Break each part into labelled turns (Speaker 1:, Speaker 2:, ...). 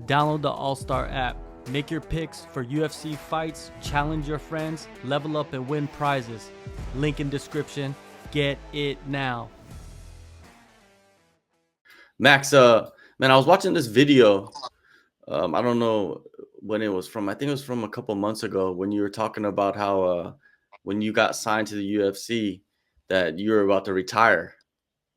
Speaker 1: Download the AllStar app. Make your picks for UFC fights, challenge your friends, level up and win prizes. Link in description. Get it now.
Speaker 2: Max, man, I was watching this video. I don't know when it was from. I think it was from a couple months ago when you were talking about how when you got signed to the UFC that you were about to retire,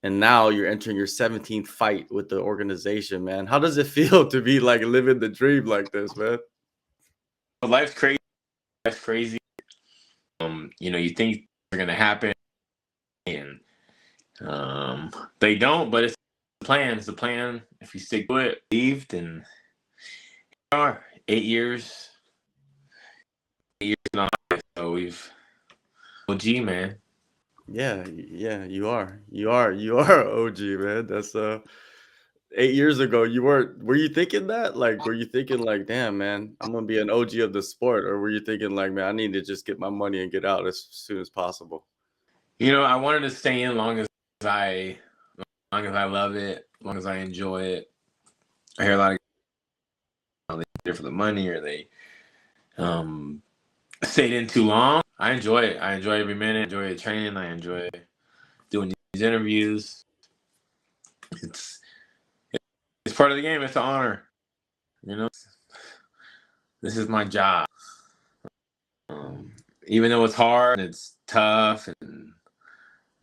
Speaker 2: and now you're entering your 17th fight with the organization, man. How does it feel to be like living the dream like this, man?
Speaker 3: Life's crazy. Life's crazy. You think they're gonna happen, and they don't. But it's the plan. It's the plan. If you stick to it, believed, and are 8 years. 8 years now. So we've OG, man.
Speaker 2: Yeah, you are. You are OG, man. That's 8 years ago. Were you thinking that? Like, were you thinking like, damn, man, I'm gonna be an OG of the sport? Or were you thinking like, man, I need to just get my money and get out as soon as possible?
Speaker 3: I wanted to stay in long as I love it, long as I enjoy it. I hear a lot of they there for the money, or they stayed in too long. I enjoy it. I enjoy every minute. I enjoy the training. I enjoy doing these interviews. It's part of the game. It's an honor. This is my job. Even though it's hard and it's tough, and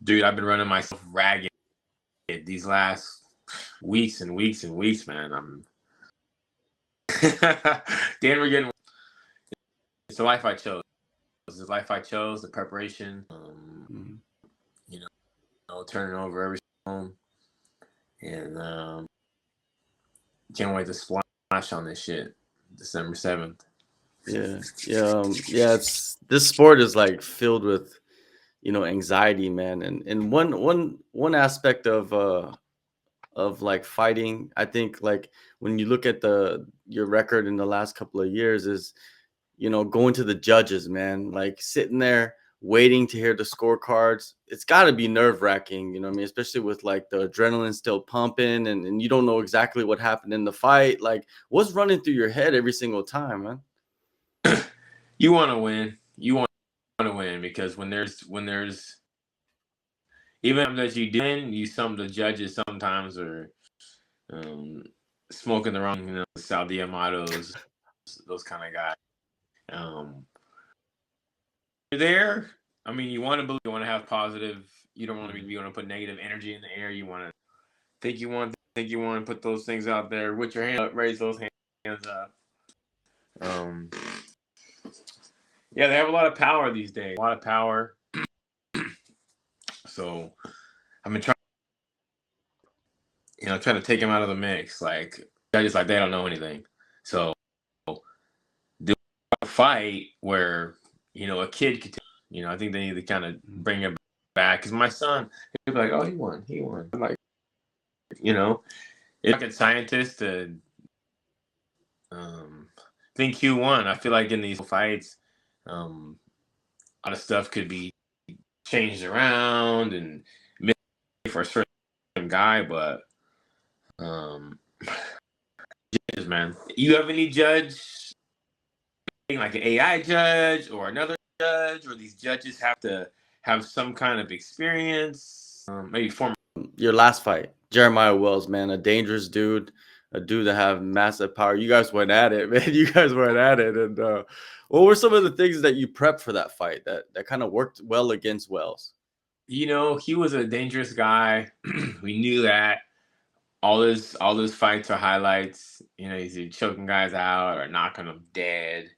Speaker 3: dude, I've been running myself ragged these last weeks and weeks and weeks, man. I'm we're getting. It's the life I chose. It's the life I chose. The preparation. Turning over every home, and can't wait to splash on this shit December 7th.
Speaker 2: Yeah. This sport is like filled with, anxiety, man. And one aspect of like fighting, I think, like when you look at your record in the last couple of years is, going to the judges, man, like sitting there waiting to hear the scorecards. It's got to be nerve wracking, you know what I mean? Especially with like the adrenaline still pumping and you don't know exactly what happened in the fight. Like, what's running through your head every single time, man?
Speaker 3: You want to win. You want to win because when there's even that you didn't, some of the judges sometimes are smoking the wrong, Saudi Amados, those kind of guys. You're there. I mean, you want to believe, you want to have positive. You don't want to put negative energy in the air. You want to think you want to put those things out there. With your hand up, raise those hands up. Yeah, they have a lot of power these days. A lot of power. So I've been trying to take them out of the mix. Like judges, like they don't know anything. So do a fight where a kid could. I think they need to kind of bring it back because my son, he'd be like, "Oh, he won. I'm like, it's rocket scientist to think he won. I feel like in these fights, a lot of stuff could be changed around and missed for a certain guy, but judges, man, you have any judge, like an AI judge or another judge, or these judges have to have some kind of experience, maybe former.
Speaker 2: Your last fight, Jeremiah Wells, man, a dangerous dude, a dude that have massive power. You guys went at it, man. You guys went at it. And what were some of the things that you prepped for that fight that kind of worked well against Wells?
Speaker 3: He was a dangerous guy. We knew that. All those fights are highlights. He's choking guys out or knocking them dead.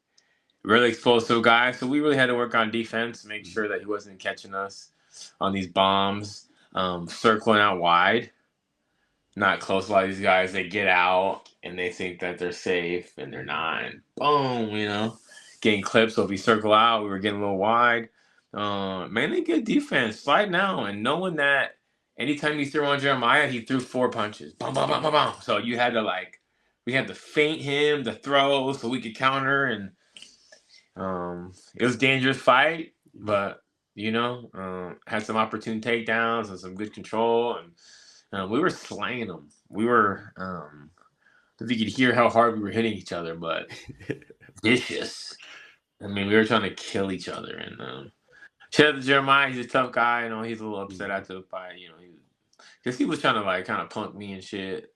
Speaker 3: Really explosive guy. So we really had to work on defense, make sure that he wasn't catching us on these bombs, circling out wide, not close. A lot of these guys, they get out and they think that they're safe and they're not. And boom, getting clipped. So if we circle out, we were getting a little wide. Mainly good defense, sliding out and knowing that anytime you threw on Jeremiah, he threw 4 punches. Bum, bum, bum, bum, bum. So you had to we had to feint him to throw so we could counter, and it was a dangerous fight, but had some opportune takedowns and some good control, and we were slaying them. We were if you could hear how hard we were hitting each other, but vicious. I mean, we were trying to kill each other. And shout out to Jeremiah. He's a tough guy. You know, he's a little upset after the fight. You know, because he was trying to like kind of punk me and shit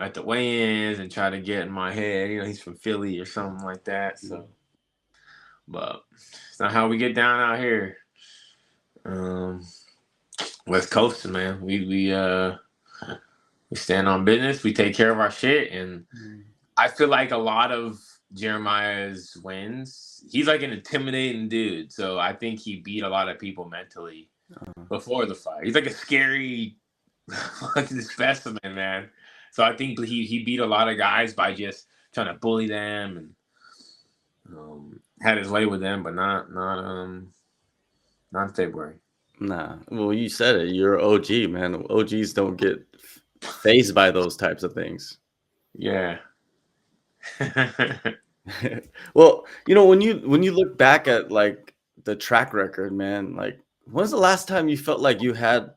Speaker 3: at the weigh-ins and try to get in my head. You know, he's from Philly or something like that. So, but it's not how we get down out here. West Coast, man. We stand on business. We take care of our shit, and I feel like a lot of Jeremiah's wins, he's like an intimidating dude. So I think he beat a lot of people mentally before the fight. He's like a scary fucking specimen, man. So I think he beat a lot of guys by just trying to bully them and had his way with them, but not in February.
Speaker 2: Nah. Well, you said it. You're OG, man. OGs don't get fazed by those types of things.
Speaker 3: Yeah.
Speaker 2: Well, you know, when you look back at like the track record, man, like when's the last time you felt like you had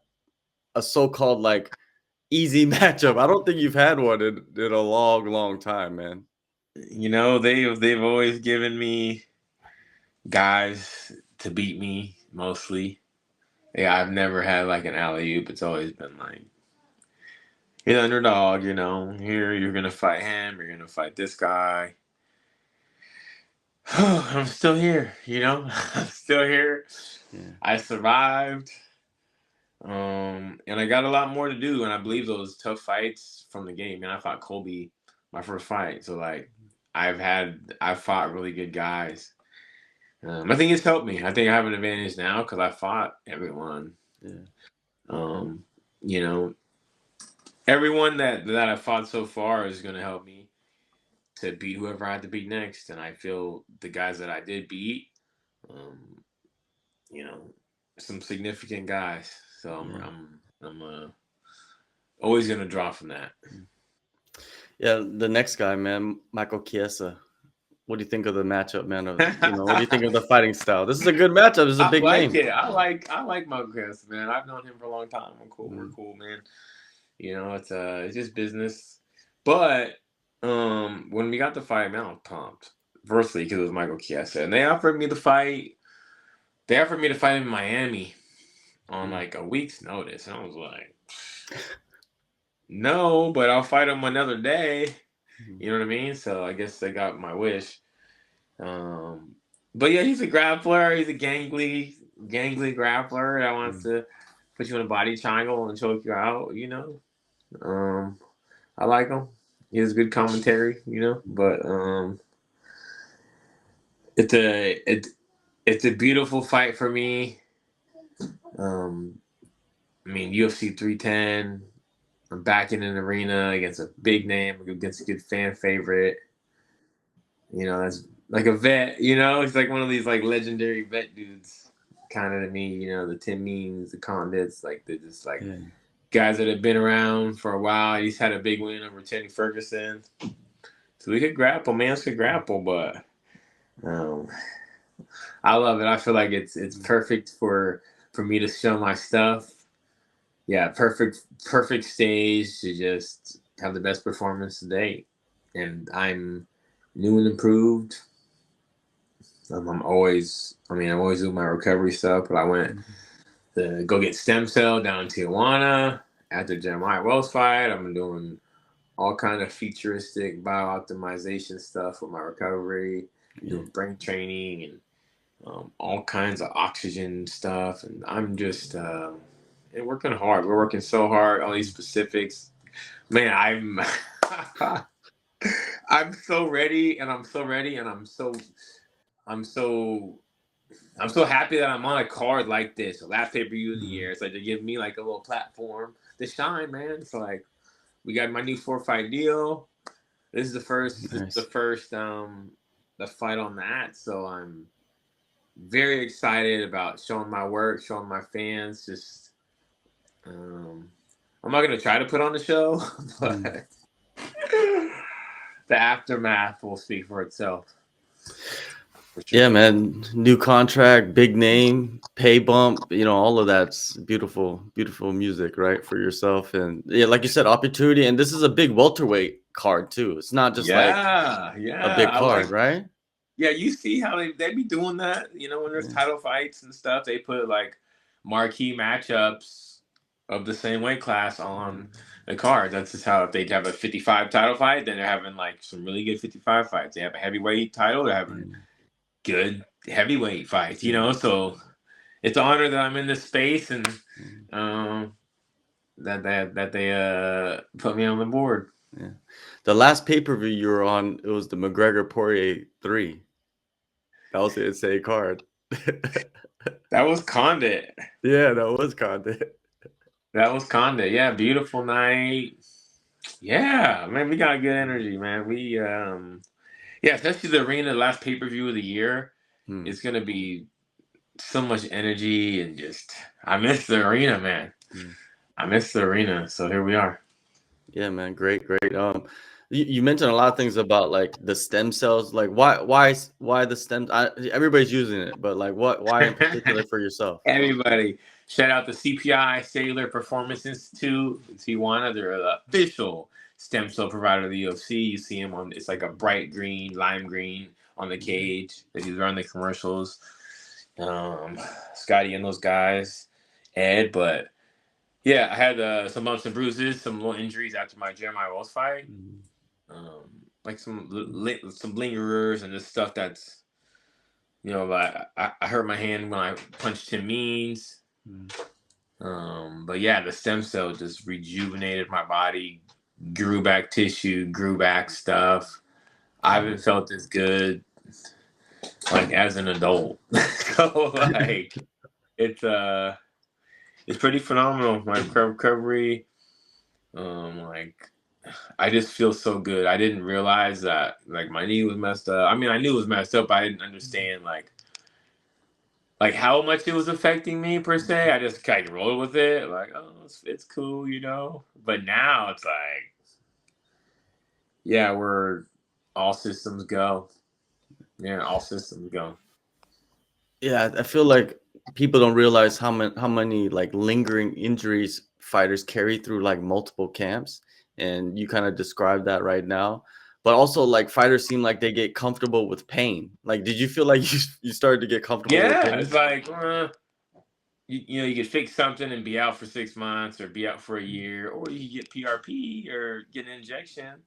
Speaker 2: a so-called like easy matchup? I don't think you've had one in a long time, man.
Speaker 3: You know, they've always given me guys to beat me mostly. Yeah, I've never had like an alley-oop. It's always been like, you're the underdog, you know. Here, you're going to fight him. You're going to fight this guy. I'm still here, you know. I'm still here. Yeah. I survived. And I got a lot more to do. And I believe those tough fights from the game. Man, I fought Colby my first fight. So, like, I've fought really good guys. I think it's helped me. I think I have an advantage now because I fought everyone. Yeah. You know, everyone that I fought so far is going to help me to beat whoever I have to beat next. And I feel the guys that I did beat, you know, some significant guys. So I'm always going to draw from that.
Speaker 2: Yeah, the next guy, man, Michael Chiesa. What do you think of the matchup, man? What do you think of the fighting style? This is a good matchup. This is a big name.
Speaker 3: I like Michael Chiesa, man. I've known him for a long time. We're cool, man. You know, it's just business. But when we got the fight, man, I was pumped. Firstly, because it was Michael Chiesa, and they offered me the fight. They offered me to fight in Miami on like a week's notice, and I was like, no, but I'll fight him another day. You know what I mean? So I guess they got my wish. But yeah, he's a grappler. He's a gangly grappler that wants to put you in a body triangle and choke you out. You know, I like him. He has good commentary. You know, but it's a beautiful fight for me. I mean, UFC 310. I'm back in an arena against a big name, against a good fan favorite. You know, that's like a vet, you know? He's like one of these like legendary vet dudes kind of to me, you know, the Tim Means, the Condits, like they're just like guys that have been around for a while. He's had a big win over Teddy Ferguson. So we could grapple, man. We could grapple, but I love it. I feel like it's perfect for me to show my stuff. Yeah, perfect stage to just have the best performance to date. And I'm new and improved. I'm always doing my recovery stuff, but I went to go get stem cell down in Tijuana after Jeremiah Wells fight. I'm doing all kind of futuristic biooptimization stuff with my recovery, doing brain training and all kinds of oxygen stuff. And I'm just and working hard. We're working so hard on these specifics. Man, I'm so ready, and I'm so ready, and I'm so happy that I'm on a card like this, the last pay-per-view of the year. It's like they give me like a little platform to shine, man. So like, we got my new 4-fight deal. This is the first. Nice. This is the first the fight on that. So I'm very excited about showing my work, showing my fans. Just I'm not gonna try to put on the show, but the aftermath will speak for itself. For sure.
Speaker 2: Yeah, man. New contract, big name, pay bump, you know, all of that's beautiful music, right? For yourself. And yeah, like you said, opportunity. And this is a big welterweight card too. It's not just like
Speaker 3: Yeah,
Speaker 2: a
Speaker 3: yeah.
Speaker 2: big
Speaker 3: I like.
Speaker 2: card, right?
Speaker 3: Yeah, you see how they be doing that. When there's
Speaker 2: Yeah.
Speaker 3: title fights and stuff, they put like marquee matchups of the same weight class on the card. That's just how if they have a 55 title fight, then they're having like some really good 55 fights. They have a heavyweight title, they're having good heavyweight fights. So it's an honor that I'm in this space and that they put me on the board.
Speaker 2: Yeah. The last pay-per-view you were on, it was the McGregor Poirier 3. That was an insane card.
Speaker 3: That was Condit.
Speaker 2: Yeah, that was Condit.
Speaker 3: That was Condit. Yeah, beautiful night. Yeah, man, we got good energy, man. We especially the arena, the last pay-per-view of the year. It's gonna be so much energy and just I miss the arena, man. I miss the arena. So here we are.
Speaker 2: Yeah, man, great. You mentioned a lot of things about like the stem cells. Like why the stem? Everybody's using it, but like why in particular for yourself?
Speaker 3: Everybody, shout out to CPI Cellular Performance Institute in Tijuana. They're the official stem cell provider of the UFC. You see them on. It's like a bright green, lime green on the cage that he's running the commercials. Scotty and those guys, Ed, but. Yeah, I had some bumps and bruises, some little injuries after my Jeremiah Wells fight. Like some lingerers and just stuff that's, like I hurt my hand when I punched Tim Means. But yeah, the stem cell just rejuvenated my body, grew back tissue, grew back stuff. I haven't felt this good, like as an adult. So like, it's pretty phenomenal. My recovery, like I just feel so good. I didn't realize that like my knee was messed up. I mean, I knew it was messed up. But I didn't understand like how much it was affecting me per se. I just kind of rolled with it, like it's cool, But now it's like, yeah, we're all systems go. Yeah, all systems go.
Speaker 2: Yeah, I feel like people don't realize how many like lingering injuries fighters carry through like multiple camps, and you kind of describe that right now. But also, like fighters seem like they get comfortable with pain. Like, did you feel like you started to get comfortable with
Speaker 3: Yeah,
Speaker 2: pain?
Speaker 3: it's like you could fix something and be out for 6 months or be out for a year, or you get PRP or get an injection,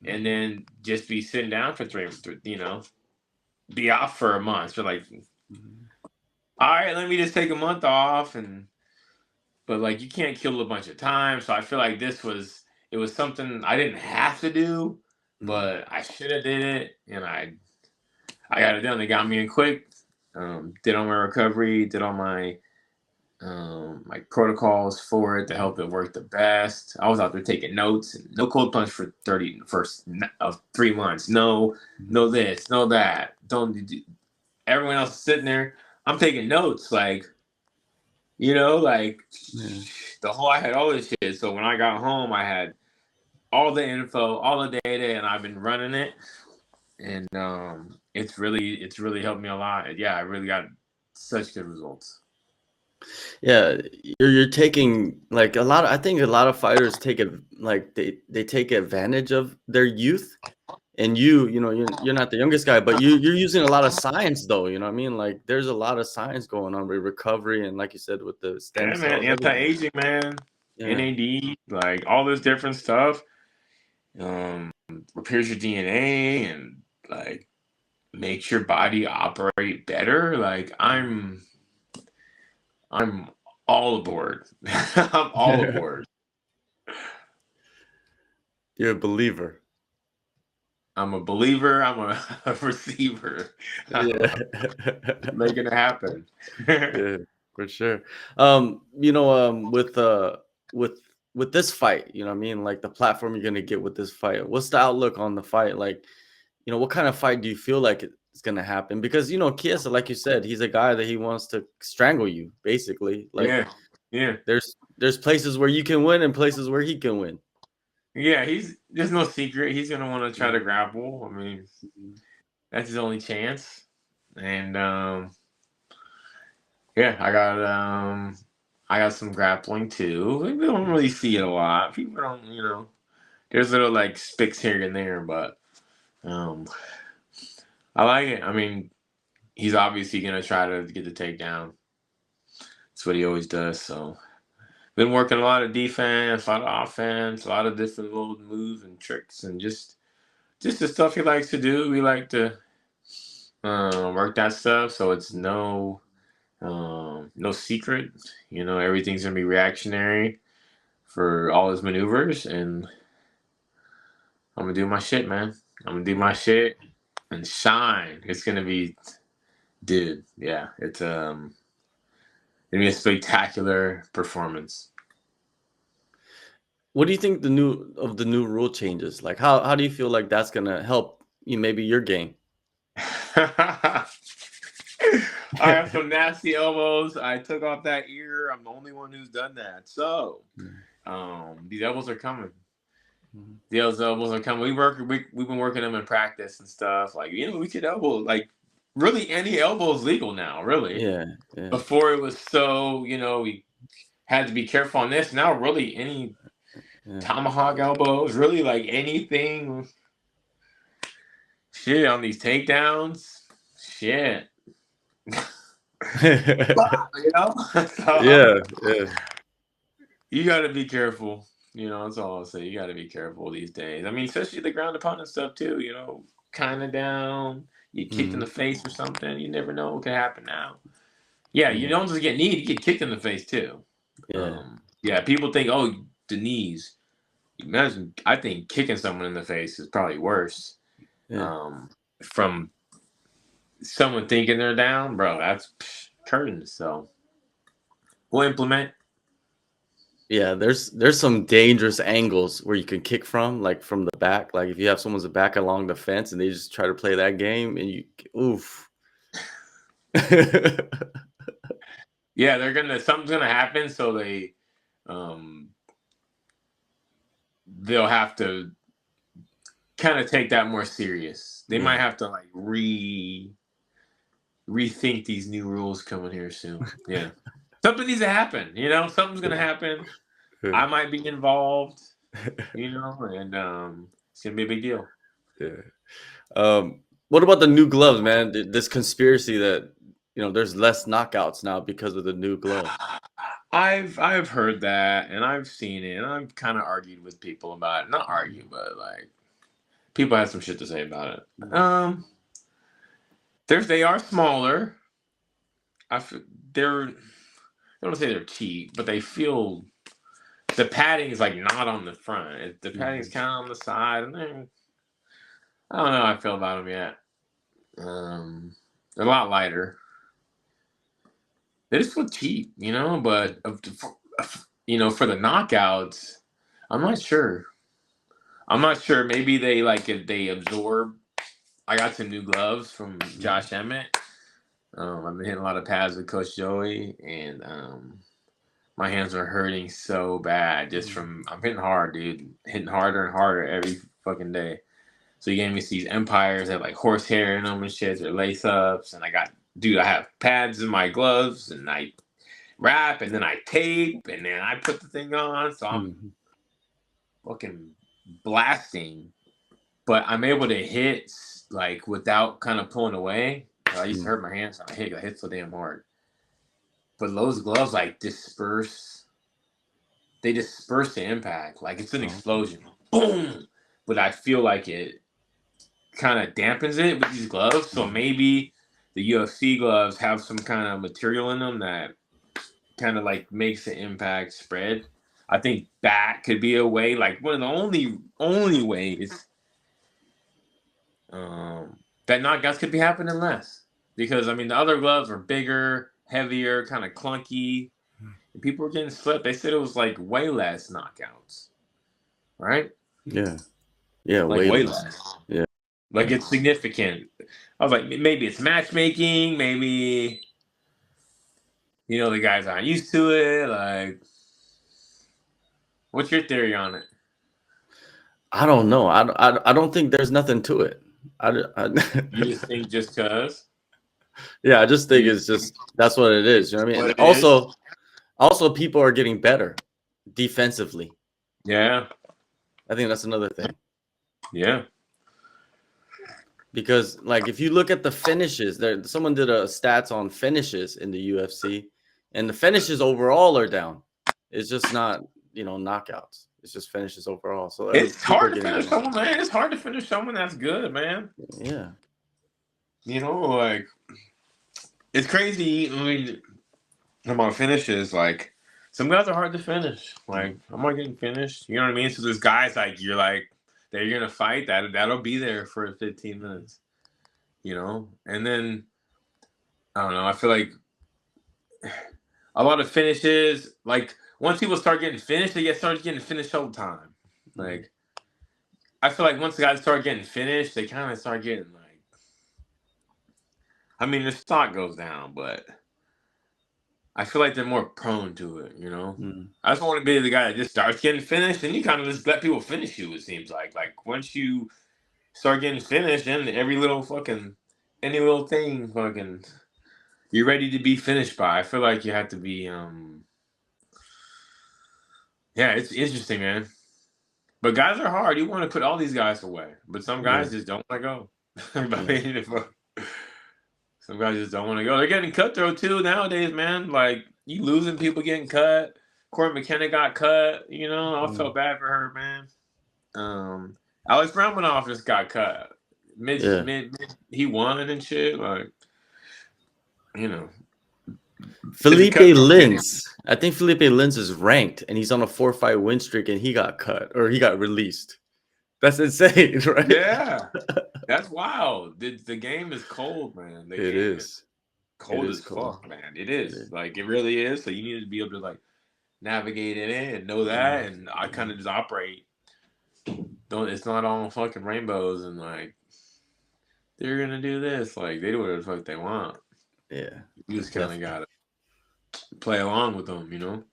Speaker 3: and then just be sitting down for three, be off for a month. So like, all right, let me just take a month off, but like you can't kill a bunch of time. So I feel like it was something I didn't have to do, but I should have did it, and I got it done. They got me in quick. Did all my recovery, did all my protocols for it to help it work the best. I was out there taking notes. And no cold plunge for 30 first of 3 months. No this, no that. Don't. Everyone else is sitting there. I'm taking notes, like, I had all this shit. So when I got home, I had all the info, all the data, and I've been running it. And it's really helped me a lot. Yeah, I really got such good results.
Speaker 2: Yeah, you're taking like I think a lot of fighters take it like they take advantage of their youth, and you're not the youngest guy, but you're using a lot of science though, you know what I mean? Like there's a lot of science going on with recovery, and like you said with the stem cells,
Speaker 3: man, anti-aging, man, NAD, like all this different stuff, repairs your DNA and like makes your body operate better. Like I'm all aboard. I'm all aboard.
Speaker 2: You're a believer.
Speaker 3: I'm a believer. I'm a receiver.
Speaker 2: Yeah.
Speaker 3: Making it happen.
Speaker 2: Yeah, for sure. With this fight, you know what I mean? Like the platform you're gonna get with this fight. What's the outlook on the fight? Like, what kind of fight do you feel like it's gonna happen? Because Chiesa, like you said, he's a guy that he wants to strangle you, basically. Like,
Speaker 3: yeah.
Speaker 2: There's places where you can win and places where he can win.
Speaker 3: Yeah, there's no secret. He's gonna want to try to grapple. I mean, that's his only chance. And I got some grappling too. We don't really see it a lot. People don't, There's little like spicks here and there, but I like it. I mean, he's obviously gonna try to get the takedown. That's what he always does. So been working a lot of defense, a lot of offense, a lot of different little moves and tricks, and just the stuff he likes to do. We like to work that stuff, so it's no secret. You know, everything's gonna be reactionary for all his maneuvers, and I'm gonna do my shit, man. I'm gonna do my shit and shine. It's gonna be, dude. Yeah, it's gonna be a spectacular performance.
Speaker 2: What do you think the new rule changes? Like, how do you feel like that's gonna help you, maybe your game?
Speaker 3: I have some nasty elbows. I took off that ear. I'm the only one who's done that. So, these elbows are coming. These elbows are coming. We've been working them in practice and stuff. Like, you know, we could elbow, like, really any elbow is legal now, really.
Speaker 2: Yeah.
Speaker 3: Before it was so, you know, we had to be careful on this. Now, really, any tomahawk elbows, really, like anything. Shit, on these takedowns. Shit. You know? So,
Speaker 2: yeah.
Speaker 3: you got to be careful. You know, that's all I'll say. You got to be careful these days. I mean, especially the ground opponent stuff, too. You know, kind of down. You kicked in the face or something. You never know what could happen now. Yeah, you don't just get kneed. You get kicked in the face, too.
Speaker 2: Yeah.
Speaker 3: People think, oh, the knees. Imagine, I think kicking someone in the face is probably worse. From someone thinking they're down, bro, that's curtains. So we'll implement.
Speaker 2: Yeah, there's some dangerous angles where you can kick from, like from the back. Like if you have someone's back along the fence and they just try to play that game, and you, oof.
Speaker 3: Yeah, something's gonna happen, so they'll have to kind of take that more serious. They might have to like rethink these new rules coming here soon. Yeah. Something needs to happen, you know, something's gonna happen. I might be involved, you know, and it's gonna be a big deal.
Speaker 2: Yeah. What about the new gloves, man? This conspiracy that, you know, there's less knockouts now because of the new glove.
Speaker 3: I've heard that, and I've seen it, and I've kind of argued with people about it. Not argue, but like people have some shit to say about it. They are smaller. I don't want to say they're cheap, but they feel the padding is like not on the front. The padding is kind of on the side, and then I don't know how I feel about them yet. They're a lot lighter. They just feel cheap, you know. But you know, for the knockouts, I'm not sure. Maybe if they absorb. I got some new gloves from Josh Emmett. I've been hitting a lot of pads with Coach Joey, and my hands are hurting so bad just from I'm hitting hard, dude. Hitting harder and harder every fucking day. So he gave me these Empires that have like horsehair in them and shit. They're lace ups, and I have pads in my gloves, and I wrap, and then I tape, and then I put the thing on. So I'm fucking blasting, but I'm able to hit like without kind of pulling away. I used to hurt my hands. I hit so damn hard. But those gloves like disperse. They disperse the impact. Like it's an explosion. Boom! But I feel like it kind of dampens it with these gloves. So maybe the UFC gloves have some kind of material in them that kind of like makes the impact spread. I think that could be a way. Like one of the only ways that knockouts could be happening less. Because, I mean, the other gloves are bigger, heavier, kind of clunky. And people were getting slipped. They said it was, like, way less knockouts. Right?
Speaker 2: Yeah. Yeah,
Speaker 3: like, way less.
Speaker 2: Yeah.
Speaker 3: Like, it's significant. I was like, maybe it's matchmaking. Maybe, you know, the guys aren't used to it. Like, what's your theory on it?
Speaker 2: I don't know. I don't think there's nothing to it.
Speaker 3: You just think just because?
Speaker 2: Yeah, I just think it's just that's what it is. You know what I mean? Also, people are getting better defensively.
Speaker 3: Yeah.
Speaker 2: I think that's another thing.
Speaker 3: Yeah.
Speaker 2: Because like if you look at the finishes, someone did a stats on finishes in the UFC, and the finishes overall are down. It's just not, knockouts. It's just finishes overall. So
Speaker 3: It's
Speaker 2: people are
Speaker 3: hard to
Speaker 2: getting
Speaker 3: finish
Speaker 2: down.
Speaker 3: someone, man. It's hard to finish someone that's good, man.
Speaker 2: Yeah.
Speaker 3: Like it's crazy. I mean, about finishes, like some guys are hard to finish. Like I'm not getting finished. You know what I mean? So there's guys like you're like that you're gonna fight that'll be there for 15 minutes. And then I don't know. I feel like a lot of finishes, like once people start getting finished, they start getting finished all the time. Like I feel like once the guys start getting finished, they kind of start getting like, I mean, the stock goes down, but I feel like they're more prone to it. I just want to be the guy that just starts getting finished, and you kind of just let people finish you. It seems like once you start getting finished, then any little thing, fucking, you're ready to be finished by. I feel like you have to be, yeah, it's interesting, man. But guys are hard. You want to put all these guys away, but some guys just don't want to go. Some guys just don't want to go. They're getting cutthroat too nowadays, man. Like you losing people getting cut. Court McKenna got cut. I felt bad for her, man. Alex Romanov just got cut. Mid, he won and shit. Like,
Speaker 2: Felipe Lins. I think Felipe Lins is ranked, and he's on a 4-fight win streak, and he got cut or he got released. That's insane, right?
Speaker 3: Yeah, that's wild. The game is cold, man. It is cold as fuck, man. It is. Like it really is. So you need to be able to like navigate in it and know that. And I kind of just operate. It's not all fucking rainbows and like they're gonna do this. Like they do whatever the fuck they want.
Speaker 2: Yeah,
Speaker 3: you just kind of gotta play along with them,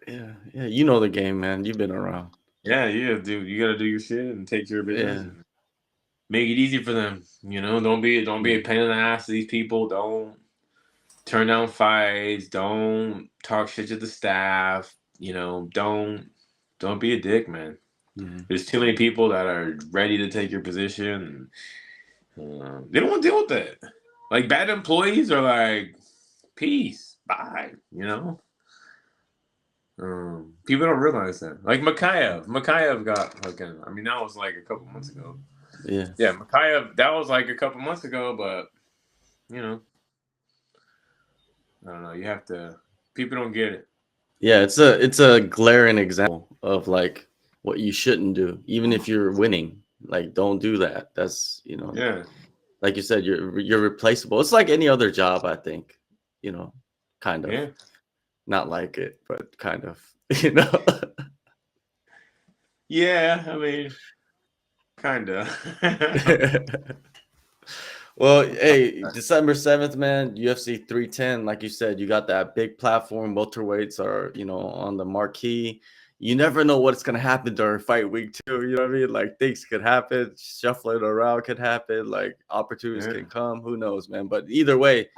Speaker 2: Yeah, you know the game, man. You've been around.
Speaker 3: Yeah, dude. You gotta do your shit and take your business. And make it easy for them. Don't be a pain in the ass to these people. Don't turn down fights. Don't talk shit to the staff. Don't be a dick, man. There's too many people that are ready to take your position. And, they don't want to deal with it. Like bad employees are like, peace, bye. People don't realize that. Like Makayev got fucking. I mean, that was like a couple months ago.
Speaker 2: Yeah,
Speaker 3: Makayev. That was like a couple months ago, but I don't know. You have to. People don't get it.
Speaker 2: Yeah, it's a glaring example of like what you shouldn't do, even if you're winning. Like, don't do that. That's
Speaker 3: Yeah.
Speaker 2: Like you said, you're replaceable. It's like any other job, I think. Kind of.
Speaker 3: Yeah.
Speaker 2: Not like it, but kind of.
Speaker 3: Yeah, I mean, kind of.
Speaker 2: Well, hey, December 7th, man, UFC 310. Like you said, you got that big platform. Welterweights are, on the marquee. You never know what's going to happen during fight week, too. You know what I mean? Like, things could happen. Shuffling around could happen. Like, opportunities can come. Who knows, man? But either way,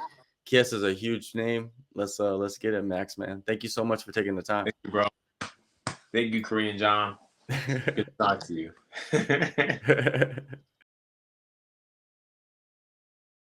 Speaker 2: Chiesa is a huge name. Let's get it, Max, man. Thank you so much for taking the time.
Speaker 3: Thank you, bro. Thank you, Korean John. Good to talk to you.